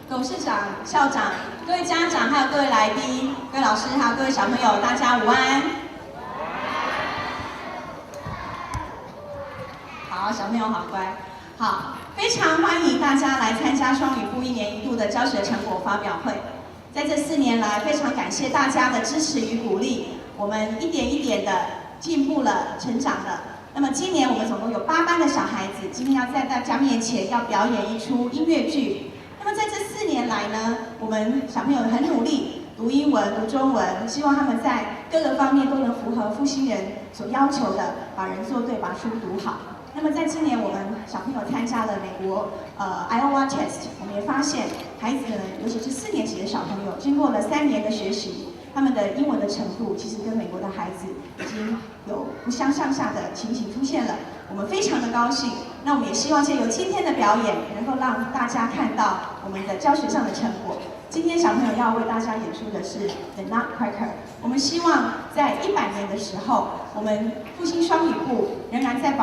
董事长、校长、各位家长，还有各位来宾、各位老师，还有各位小朋友，大家午安。好，小朋友好乖。好，非常欢迎大家来参加双语部1年1度的教学成果发表会。在这4年来，非常感谢大家的支持与鼓励，我们一点一点的进步了、成长了。那么今年我们总共有8班的小孩子，今天要在大家面前要表演一出音乐剧。那么在这4年来呢，我们小朋友很努力读英文、读中文，希望他们在各个方面都能符合复兴人所要求的，把人做对，把书读好。那么在今年我们小朋友参加了美国Iowa Test， 我们也发现孩子们，尤其是4年级的小朋友，经过了3年的学习，他们的英文的程度其实跟美国的孩子已经有不相上下的情形出现了，我们非常的高兴。那我们也希望借由今天的表演，能够让大家看到我们的教学上的成果。今天小朋友要为大家演出的是 The Nutcracker。我们希望在100年的时候，我们复兴双语部仍然在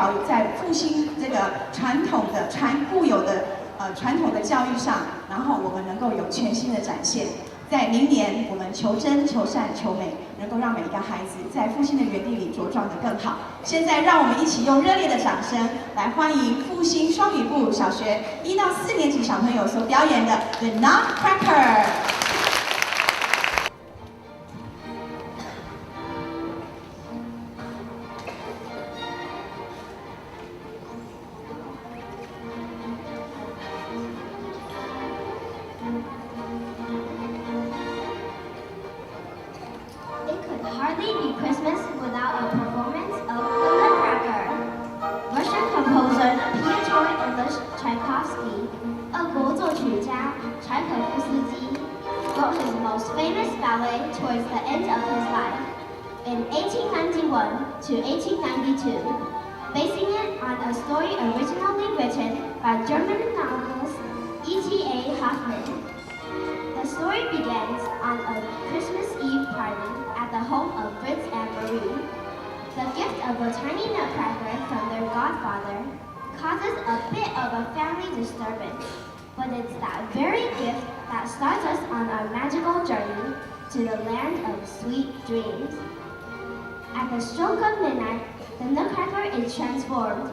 复兴这个传统的固有的传统的教育上，然后我们能够有全新的展现。在明年，我们求真、求善、求美，能够让每一个孩子在复兴的园地里茁壮得更好。现在，让我们一起用热烈的掌声来欢迎复兴双语部小学1到4年级小朋友所表演的 The Nutcracker。Hardly be Christmas without a performance of The Nutcracker. Russian composer Pyotr Ilyich Tchaikovsky, 俄国作曲家柴可夫斯基 wrote his most famous ballet towards the end of his life in 1891 to 1892, basing it on a story originally written by German novelist E.T.A. Hoffmann. The story begins on a Christmas Eve party at the home of Fritz and Marie. The gift of a tiny nutcracker from their godfather causes a bit of a family disturbance, but it's that very gift that starts us on our magical journey to the land of sweet dreams. At the stroke of midnight, the nutcracker is transformed.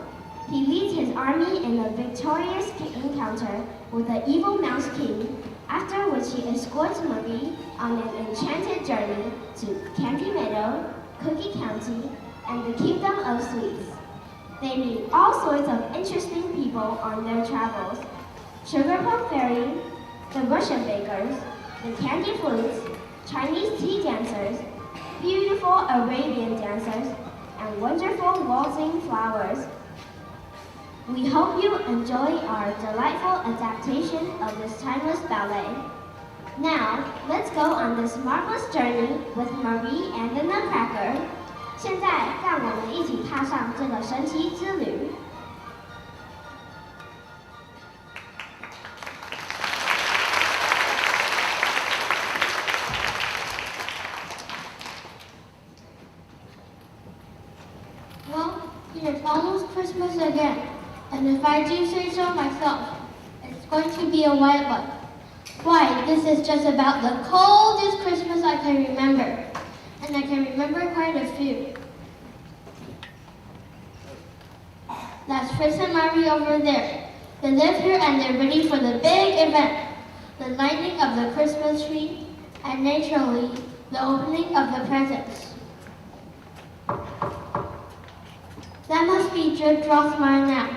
He leads his army in a victorious encounter with the evil Mouse King, after which he escorts Marie on an enchanted journey to Candy Meadow, Cookie County, and the Kingdom of Sweets. They meet all sorts of interesting people on their travels. Sugar Plum Fairy, the Russian bakers, the candy flutes, Chinese tea dancers, beautiful Arabian dancers, and wonderful waltzing flowers. We hope you enjoy our delightful adaptation of this timeless ballet. Now, let's go on this marvelous journey with Marie and the Nutcracker. 现在，让我们一起踏上这个神奇之旅。Well, it's almost Christmas again. And if I do say so myself, it's going to be a white one. Why, this is just about the coldest Christmas I can remember. And I can remember quite a few. That's Fritz and Marie over there. They live here and they're ready for the big event. The lighting of the Christmas tree, and naturally, the opening of the presents. That must be Judge Rothmar now.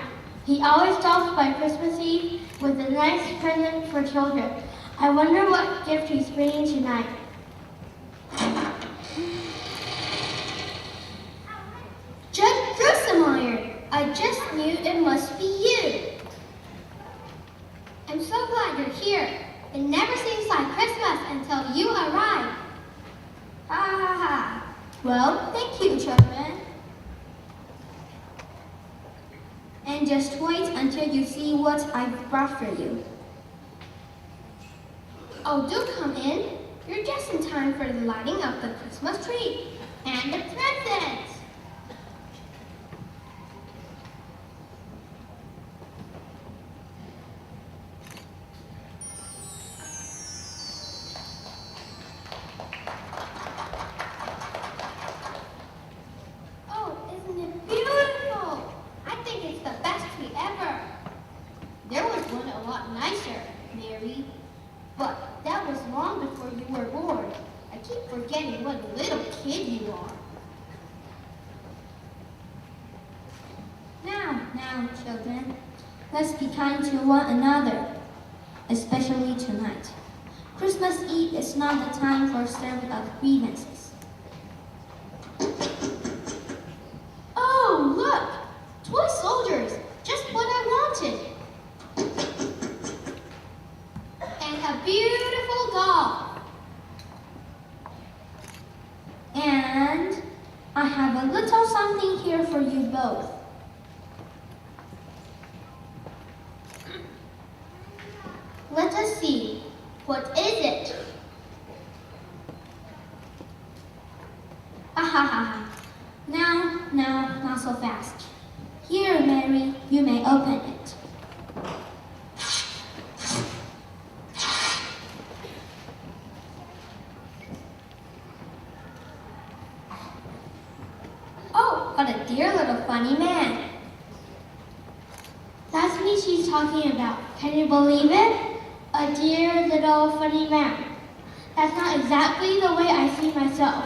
He always stops by Christmas Eve with a nice present for children. I wonder what gift he's bringing tonight. Judge Drosselmeyer, I just knew it must be you. I'm so glad you're here. It never seems like Christmas until you arrive. Ha ha ha. Well, thank you, children. And just wait until you see what I've brought for you. Oh, do come in. You're just in time for the lighting of the Christmas tree and the presents. kid you are. Now, children, let's be kind to one another, especially tonight. Christmas Eve is not the time for serving of grievances. Oh, look! Toy soldiers! Just what I wanted! And a beautiful doll! And I have a little something here for you both. Let us see. What is it? Ahaha. Now, not so fast. Here, Mary, you may open it. Oh, what a dear little funny man. That's me she's talking about. Can you believe it? A dear little funny man. That's not exactly the way I see myself.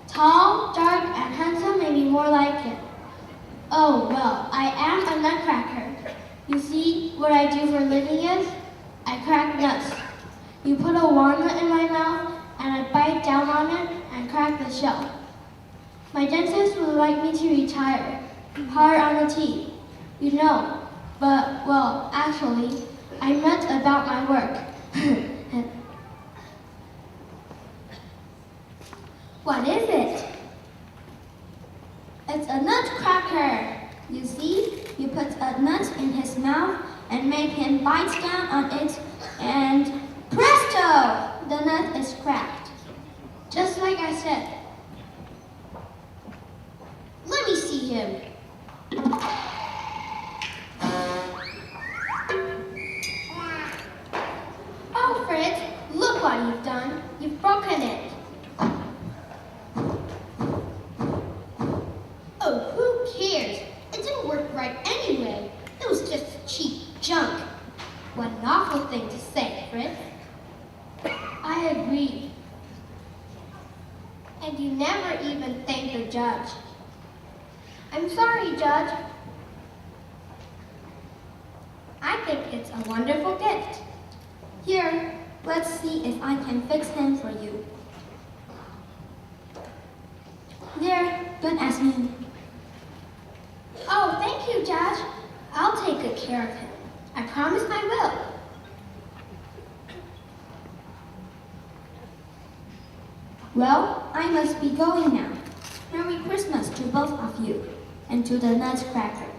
Tall, dark, and handsome may be more like him. Oh, well, I am a nutcracker. You see, what I do for a living is, I crack nuts. You put a walnut in my mouth, and I bite down on it and crack the shell. My dentist would like me to retire, hard on the teeth, you know. But, well, actually, I meant about my work. What is it? It's a nutcracker. You see, you put a nut in his mouth and make him bite down on it, and presto! The nut is cracked. Just like I said. Let me see him. Oh, Fritz, look what you've done. You've broken it. Oh, who cares? It didn't work right anyway. It was just cheap junk. What an awful thing to say, Fritz. I agree. And you never even thanked the judge. I'm sorry, Judge. I think it's a wonderful gift. Here, let's see if I can fix him for you. There, good as new. Oh, thank you, Judge. I'll take good care of him. I promise I will. Well, I must be going now. Merry Christmas to both of you, and to the nutcracker.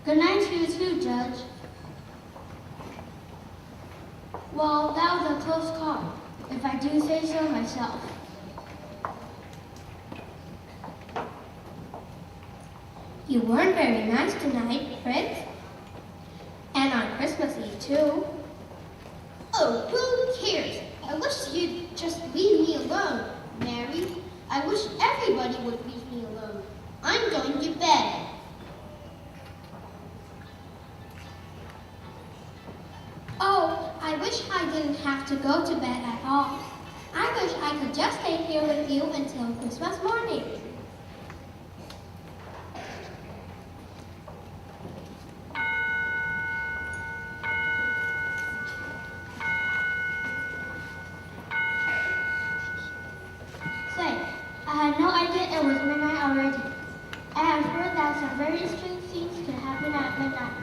Good night to you too, Judge. Well, that was a close call, if I do say so myself. You weren't very nice tonight, Fritz. And on Christmas Eve, too. Oh, who cares? I wish you'd just leave me alone, Mary. I wish everybody would leave me alone. I'm going to bed. Oh, I wish I didn't have to go to bed at all. I wish I could just stay here with you until Christmas morning. Say, I had no idea it was midnight already. I have heard that some very strange things can happen at midnight.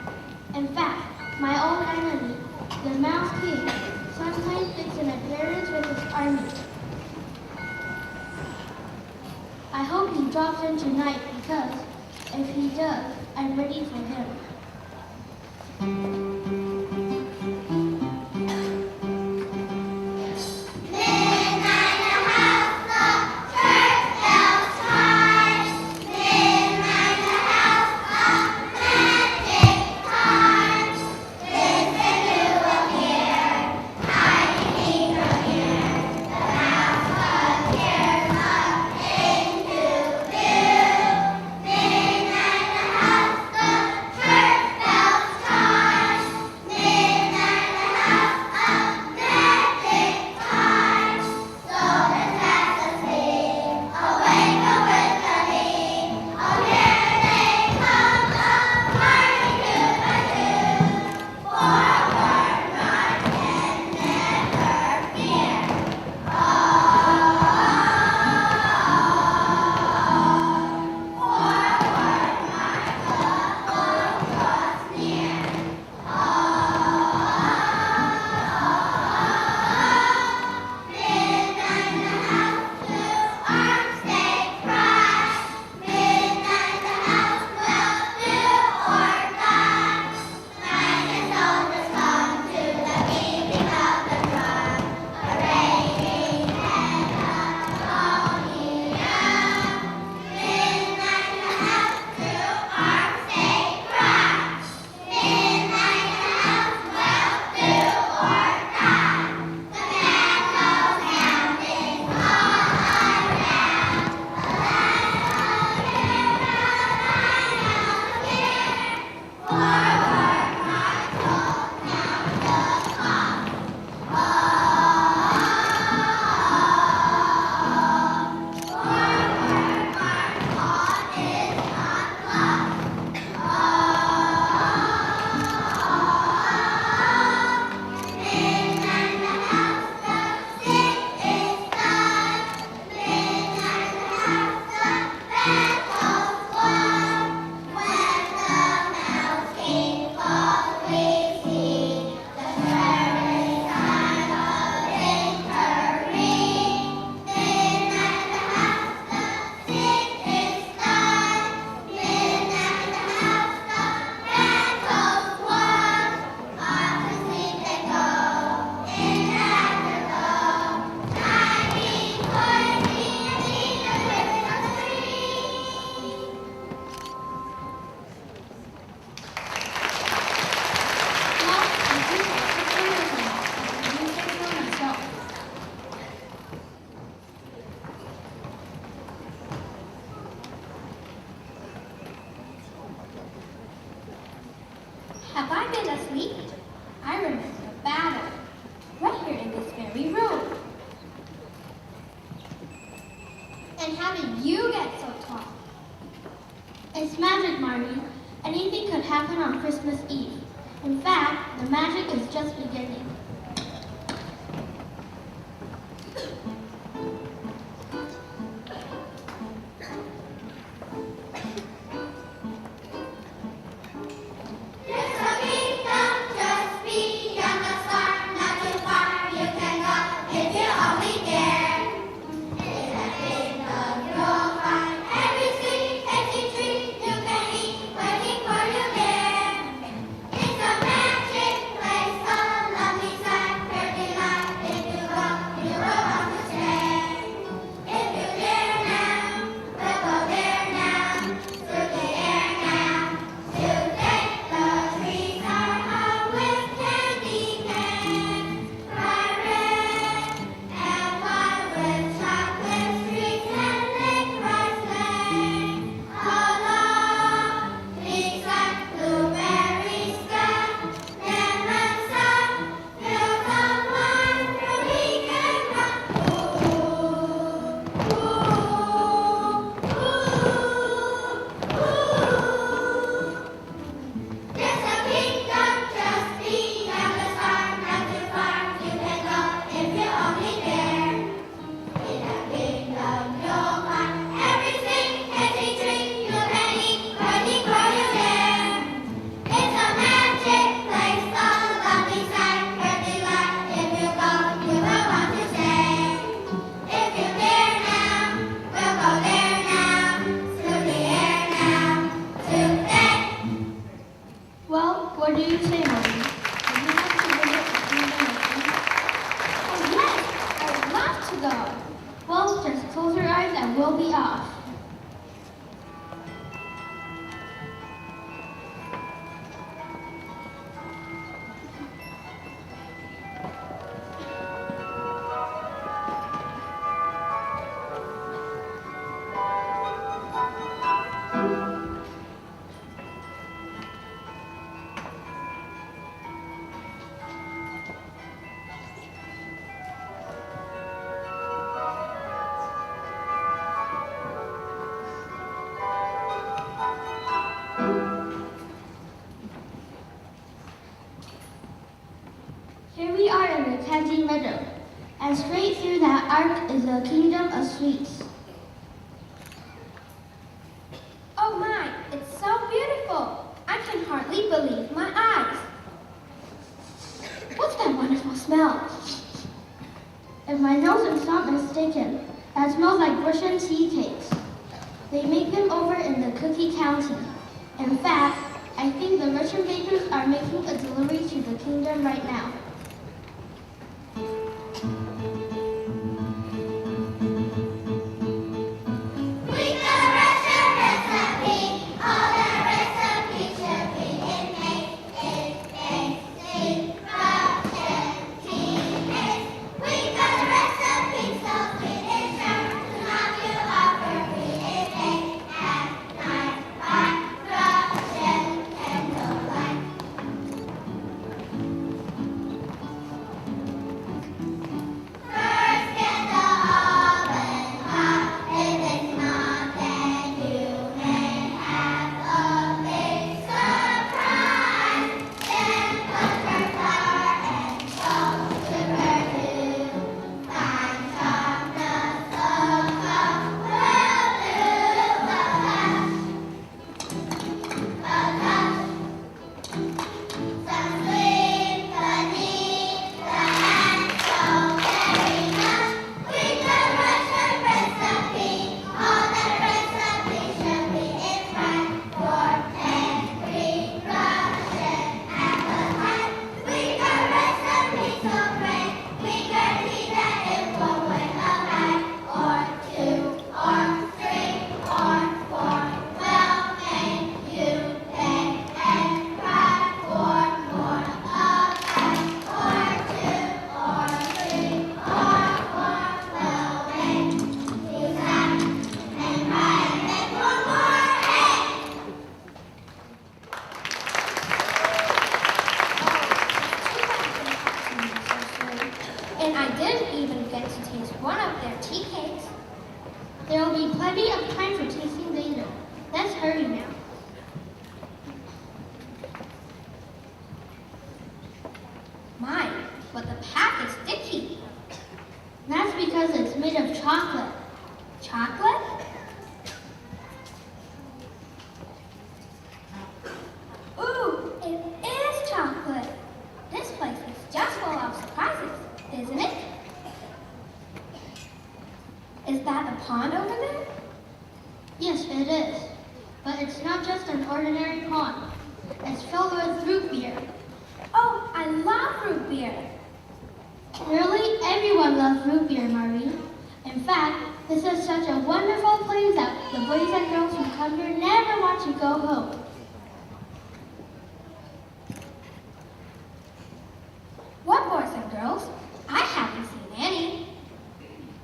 In fact, my old enemy, the Mouse King, sometimes makes an appearance with his army. I hope he drops in tonight because, if he does, I'm ready for him. Have I been asleep? I remember a battle, right here in this very room. And how did you get so tall? It's magic, Marty. Anything could happen on Christmas Eve. In fact, the magic is just beginning. What do you say, Marty? Would you like to visit the kingdom of Eden? Oh yes, I would love to go. Well, just close your eyes and we'll be off. Here we are in the candy meadow, and straight through that arc is the kingdom of sweets. Oh my, it's so beautiful. I can hardly believe my eyes. What's that wonderful smell? If my nose is not mistaken, that smells like Russian tea cakes. They make them over in the Cookie County. In fact, I think the Russian bakers are making a delivery to the kingdom right now. of chocolate. Chocolate? Ooh, it is chocolate. This place is just full of surprises, isn't it? Is that a pond over there? Yes, it is. But it's not just an ordinary pond. It's filled with root beer. Oh, I love root beer. Nearly everyone loves root beer, Marie. In fact, this is such a wonderful place that the boys and girls who come here never want to go home. What boys and girls? I haven't seen any.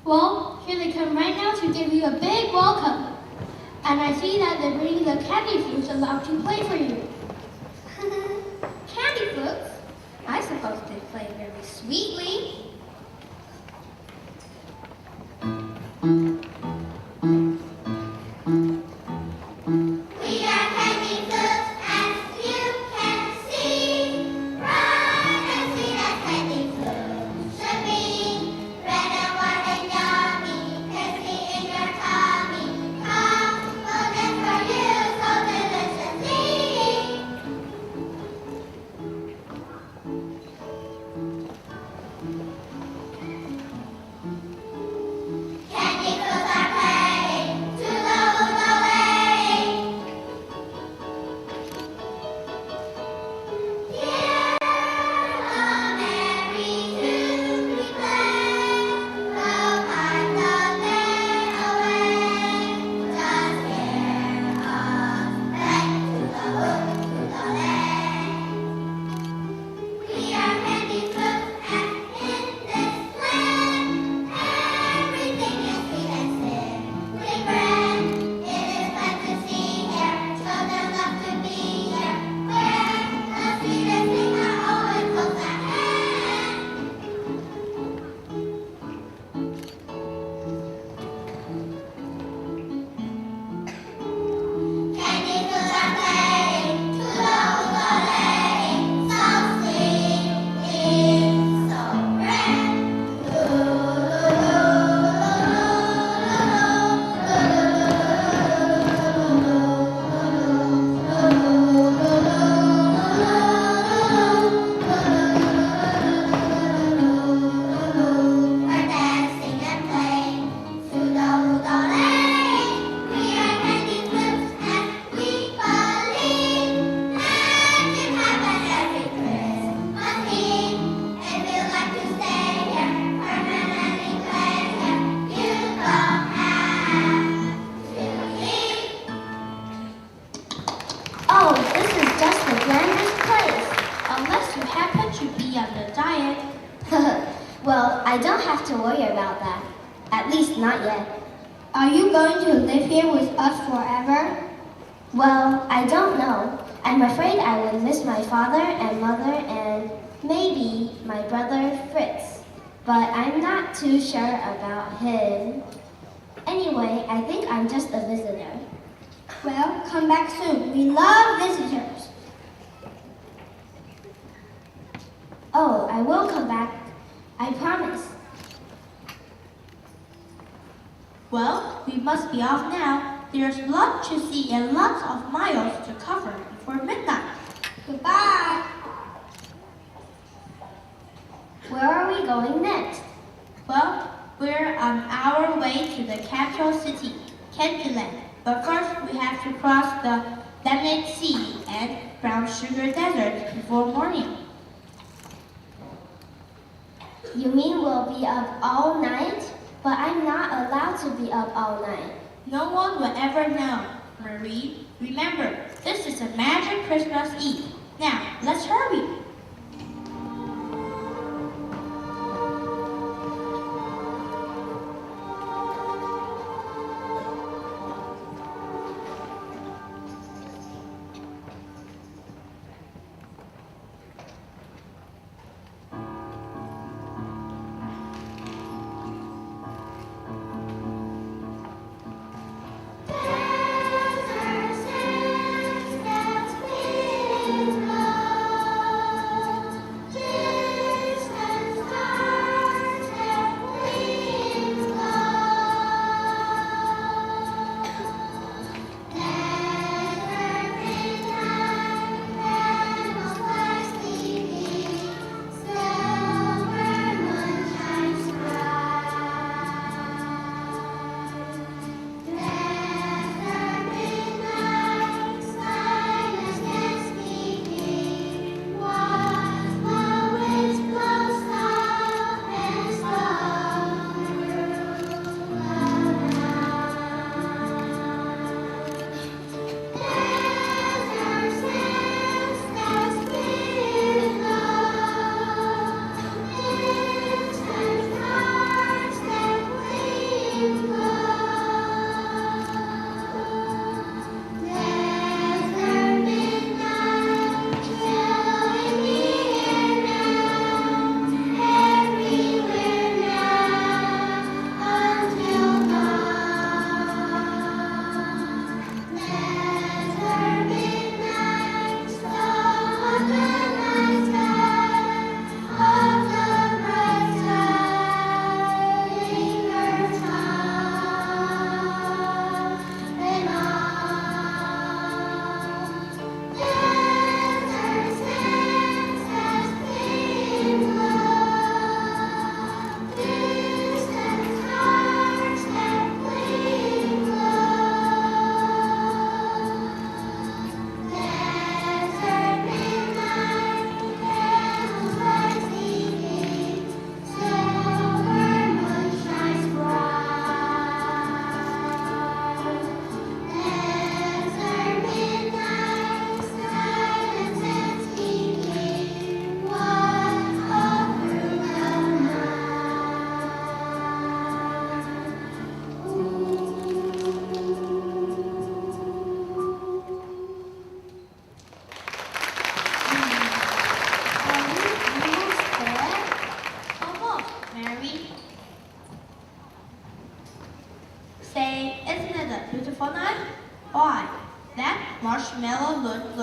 Well, here they come right now to give you a big welcome. And I see that they're bringing the candy flutes along to play for you. Candy flutes? I suppose they play very sweetly. We are candy flutes, as you can see. Bright and sweet as candy flutes should be. Red and white and yummy, crispy in your tummy. Come, we'll dance for you so deliciously. Candy flutes are playing to Hear the merry tune we play, we'll hide the day away. Just hear us bang to the lane. We are candy flutes, and in this land, everything is sweet and simply grand. It is fun to see here, children love to be here, where the sweetest things are always close at hand. Candy flutes are playing, tootle-ootle-laying, so sweet, so rare. We're dancing and playing, tootle-ootle-laying. We are candy flutes, and we believe magic happens every Christmas Eve. And we'd like to stay here, permanently play here. You don't have to leave. Oh, this is just the grandest place. Unless you happen to be on the diet. Well, I don't have to worry about that. At least not yet. Are you going to live here with us forever? Well, I don't know. I'm afraid I would miss my father and mother and maybe my brother Fritz. But I'm not too sure about him. Anyway, I think I'm just a visitor. Well, come back soon. We love visitors. Oh, I will come back. I promise. Well, we must be off now. There's lots to see and lots of miles to cover before midnight. Goodbye. Where are we going next? Well, we're on our way to the capital city, Candyland. But first, we have to cross the Lemon Sea and Brown Sugar Desert before morning. You mean we'll be up all night? But I'm not allowed to be up all night. No one will ever know, Marie. Remember, this is a magic Christmas Eve. Now, let's hurry. Desert sands that wind blows.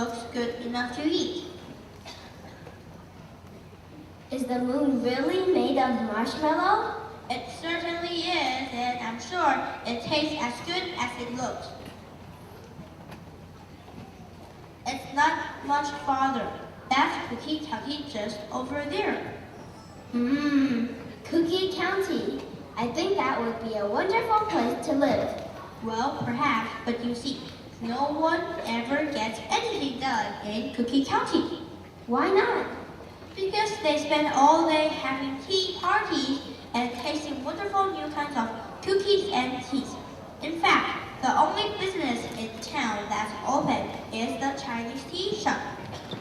looks good enough to eat. Is the moon really made of marshmallow? It certainly is, and I'm sure it tastes as good as it looks. It's not much farther. That's Cookie County just over there. Cookie County. I think that would be a wonderful place to live. Well, perhaps, but you see, no one ever gets anything done in Cookie County. Why not? Because they spend all day having tea parties and tasting wonderful new kinds of cookies and teas. In fact, the only business in town that's open is the Chinese tea shop.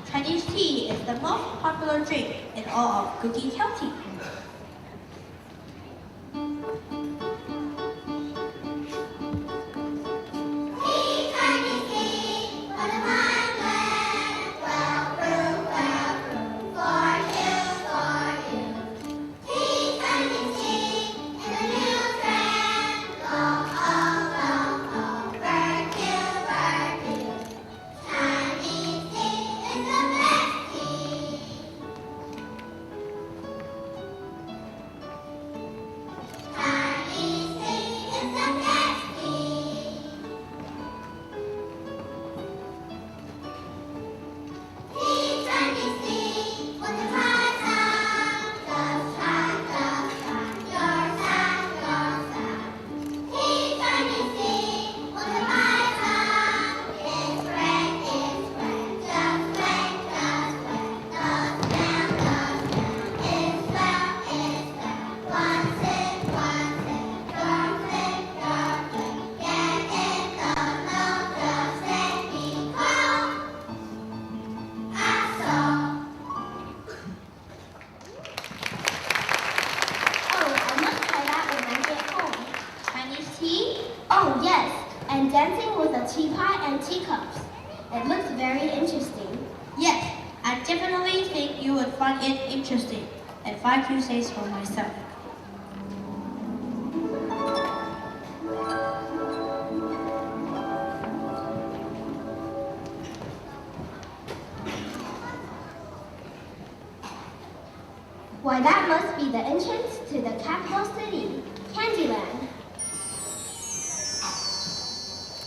Chinese tea is the most popular drink in all of Cookie County. Oh, yes, and dancing with a teapot and teacups. It looks very interesting. Yes, I definitely think you would find it interesting, if I do say so myself. Why, that must be the entrance to the capital city, Candyland.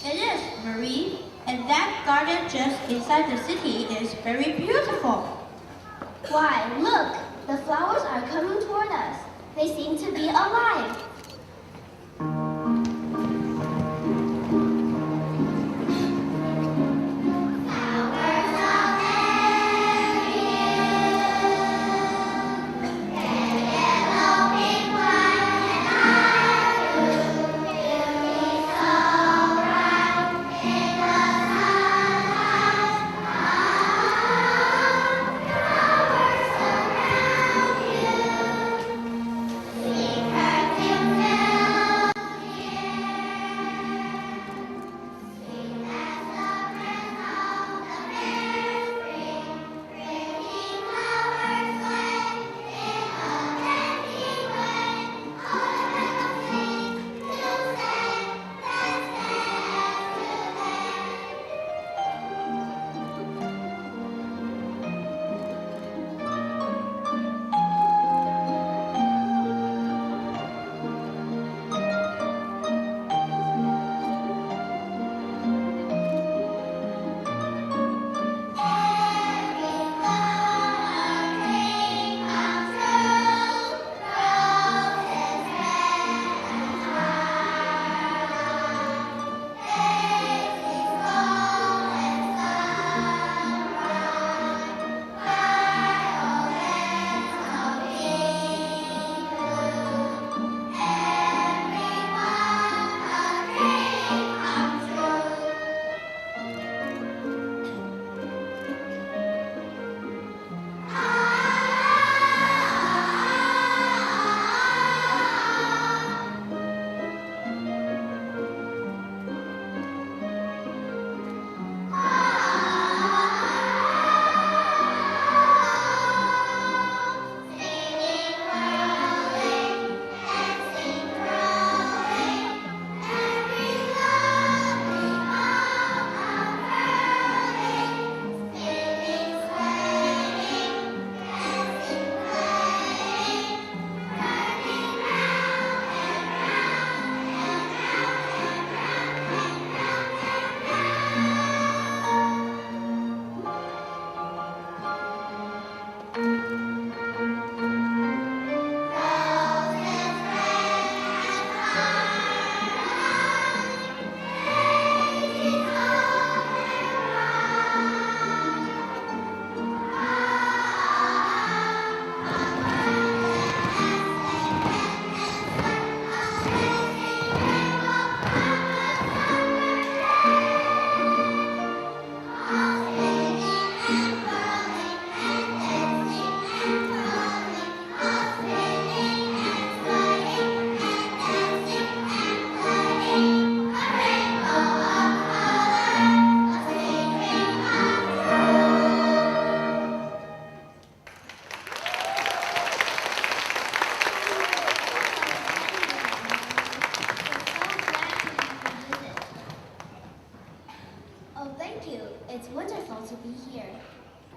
It is, Marie, and that garden just inside the city is very beautiful. Why, look, the flowers are coming toward us. They seem to be alive.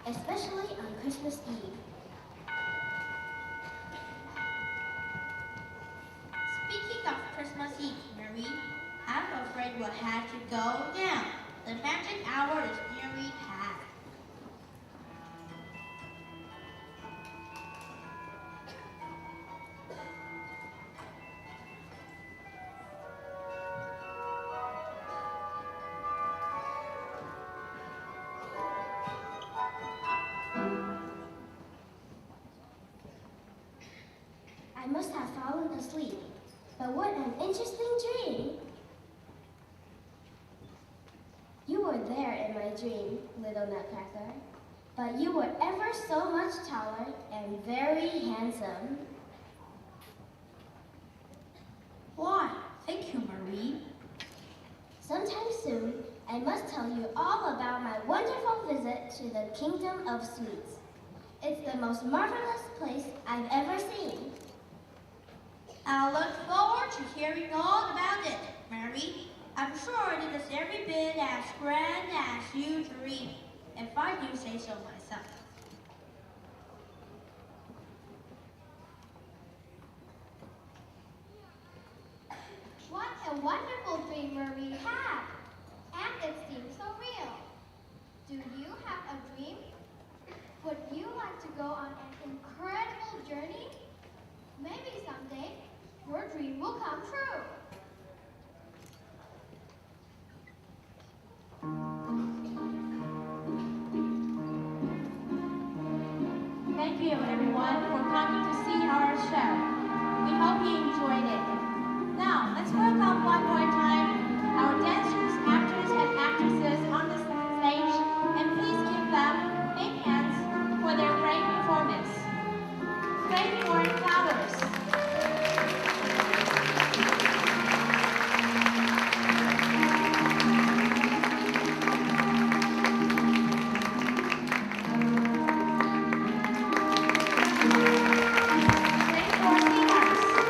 especially on Christmas Eve. Speaking of Christmas Eve, Marie, I'm afraid we'll have to go now. The magic hour is nearly past. I must have fallen asleep, but what an interesting dream! You were there in my dream, little Nutcracker, but you were ever so much taller and very handsome. Why, thank you, Marie. Sometime soon, I must tell you all about my wonderful visit to the Kingdom of Sweets. It's the most marvelous place I've ever seen. I'll look forward to hearing all about it, Mary. I'm sure it is every bit as grand as you dream, if I do say so myself. What a wonderful dream Marie had! And it seems so real. Do you have a dream? Would you like to go on an incredible journey? Maybe someday your dream will come true. Thank you everyone for coming to see our show. We hope you enjoyed it. Now, let's welcome one more time our dancers, actors, and actresses on the stage, and please give them big hands for their great performance. Great for flowers. Great for singers.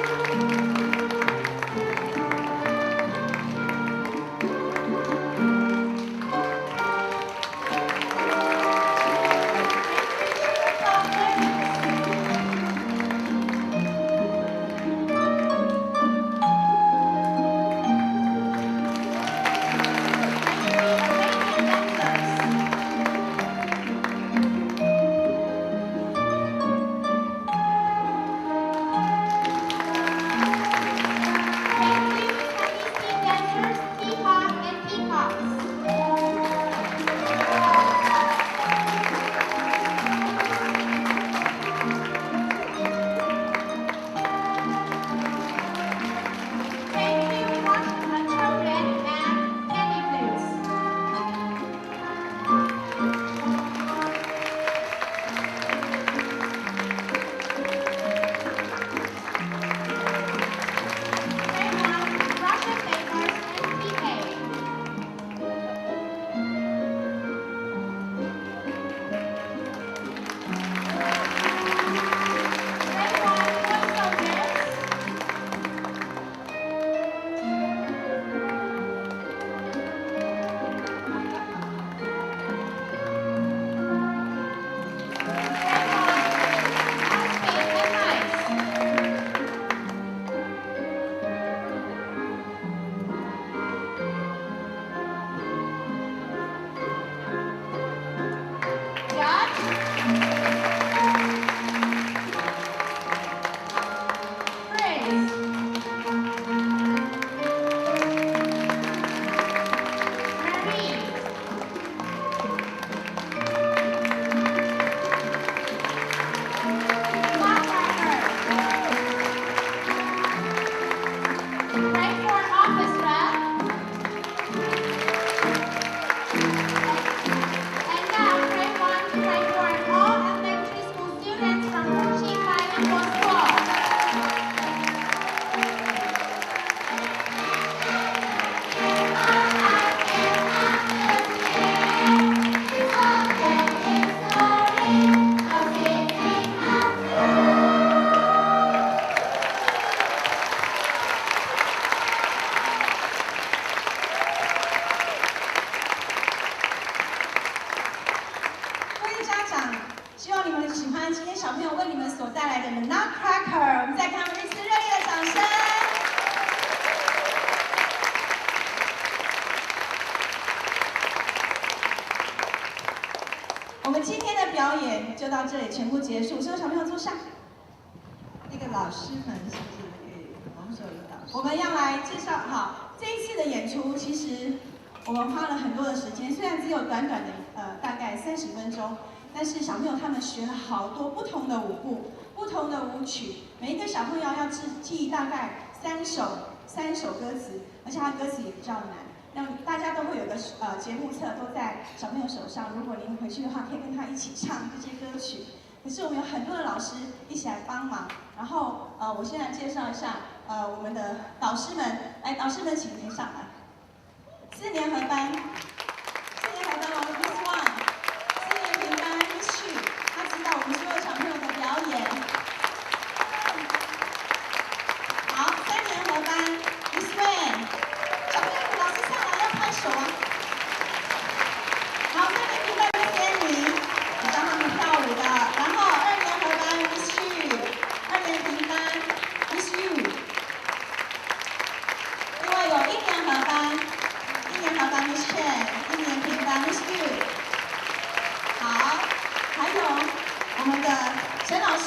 谢家长，希望你们喜欢今天小朋友为你们所带来的 Nutcracker。我们再给他们一次热烈的掌声。我们今天的表演就到这里全部结束，所有小朋友坐下。那个老师们是不是我们所有的导师？我们要来介绍，好，这一次的演出其实我们花了很多的时间，虽然只有短短的大概30分钟，但是小朋友他们学了好多不同的舞步、不同的舞曲，每一个小朋友要记忆大概3首歌词，而且它歌词也比较难。那大家都会有个节目册都在小朋友手上，如果您回去的话，可以跟他一起唱这些歌曲。可是我们有很多的老师一起来帮忙，然后我先来介绍一下我们的导师们，来，导师们请您上来。4年合班，我们 Miss One，4年平班 Miss Xu， 他指导我们所有小朋友的表演。好，3年合班 Miss Wen， 小朋友老师上来要拍手啊。好，3年平班 Miss Annie， 我教他们跳舞的。然后2年合班 Miss Xu， 2年平班 Miss Yu。另外有1年合班Miss Chen， 1年平班 Miss Yu。好，还有我们的陈老师，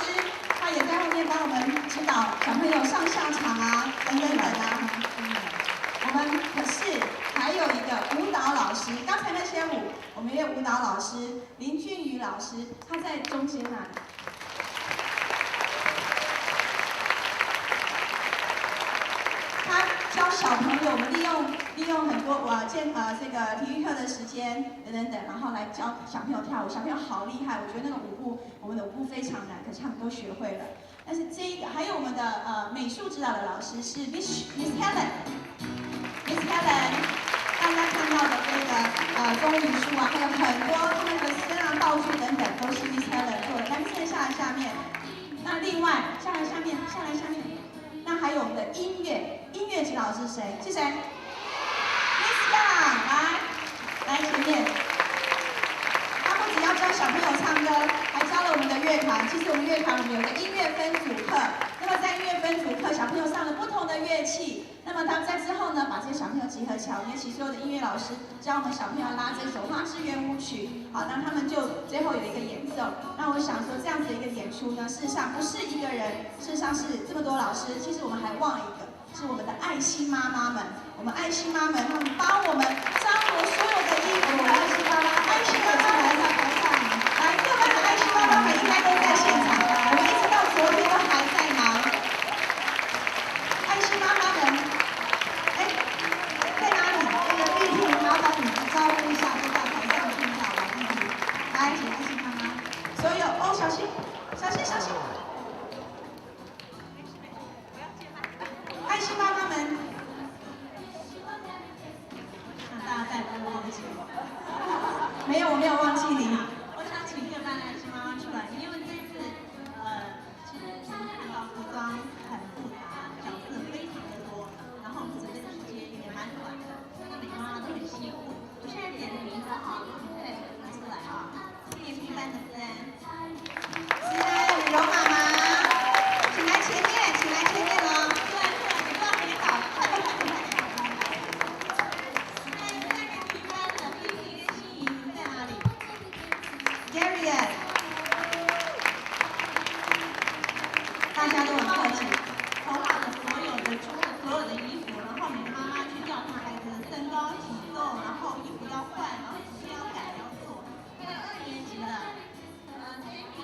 他也在后面帮我们指导小朋友上下场啊，等等啊。我们可是还有一个舞蹈老师，刚才那些舞，我们一位舞蹈老师林俊宇老师，他在中间那里。他教小朋友，我们利用很多这个体育课的时间等等，然后来教小朋友跳舞。小朋友好厉害，我觉得那个舞步，我们的舞步非常难，可是他们都学会了。但是这一个还有我们的美术指导的老师是 Miss Helen， 大家看到的这个公语书啊，还有很多他们的身上道具等等，都是 Miss Helen 做的。来，线下面，那另外下来下面。那还有我们的音乐指导是谁？是谁 ？Miss Yang， 来前面。他不仅要教小朋友唱歌，还教了我们的乐团。其实我们乐团有个音乐分组课，那么在音乐分组课，小朋友上了不同的乐器。那么他们在之后呢，把这些小朋友集合起来，我们一起所有的音乐老师教我们小朋友拉这首花之圆舞曲。好，那他们就最后有一个演奏。那我想说，这样子的一个演出呢，事实上不是一个人，事实上是这么多老师。其实我们还忘了一个，是我们的爱心妈妈们。我们爱心妈们，他们帮我们张罗所有的衣服。我们爱心妈妈，爱心妈妈来到台上，来，各班的爱心妈妈们应该都在现场。我们一直到昨天都还在忙。爱心妈妈们，在哪里？那个丽萍，麻烦你招呼一下，就到台上去一下，来，丽萍，来，请爱心妈妈，所有小心。爱心妈妈们，大家再不忘记我。没有，我没有忘记你。我想请各班的爱心妈妈出来，因为这次其实看到服装很复杂，角色非常的多，然后我们准备的时间也蛮短的，那每个妈妈都很辛苦。我现在点的名字哈，对，拿出来啊，4年平班的思安，雨柔妈妈，请来前面哦，出来，你不要跌倒，快点。3年平班的碧萍跟心怡在哪里 ？Gary， 大家都很客气，头发的所有的衣服，然后每个妈妈去调查孩子的身高体重，然后衣服要换，然后纸要改要做。因为2年级的Jamie跟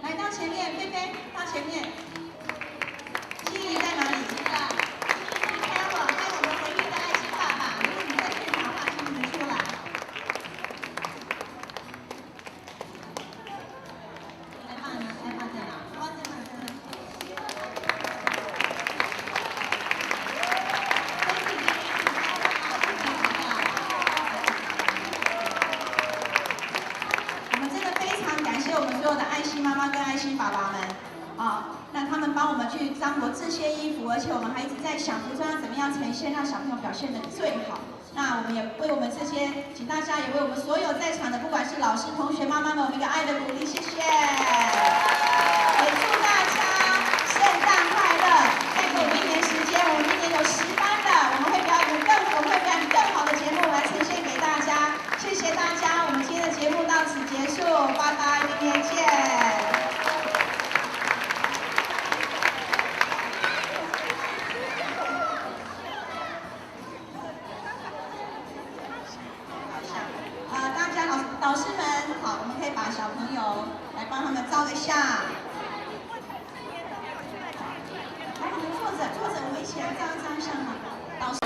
来到前面，菲菲到前面，心怡在哪里？还有我们回忆的爱心爸爸，如果你在现场的话，请你们出来。来放在哪？放在哪？我们真的非常感谢我们所有的爱心妈妈跟爱心爸爸们啊，那他们帮我们去张罗这些衣服，而且我们还一直在想服装要怎么样呈现，让小朋友表现得最好。那我们也为我们这些，请大家也为我们所有在场的，不管是老师、同学、妈妈们，我们一个爱的鼓励，谢谢。也祝大家圣诞快乐！再给我们1年时间，我们明年有10班的，我们会表演更好的节目来呈现给大家。谢谢大家，我们今天的节目到此结束，拜拜，明年见。导师们，好，我们可以把小朋友来帮他们照个相。来，你们坐着，我们一起来照一张相好。导师。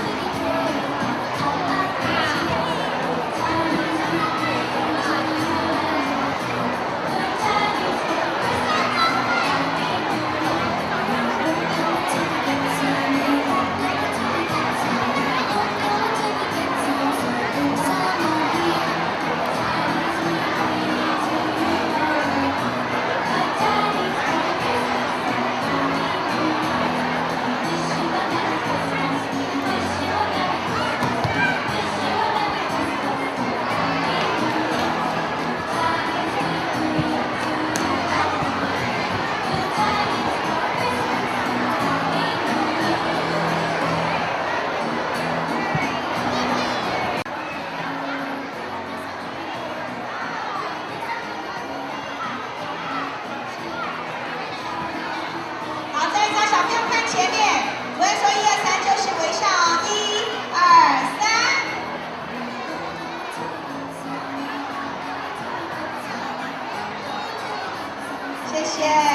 前面，我要说1、2、3就是微笑哦，1、2、3，谢谢。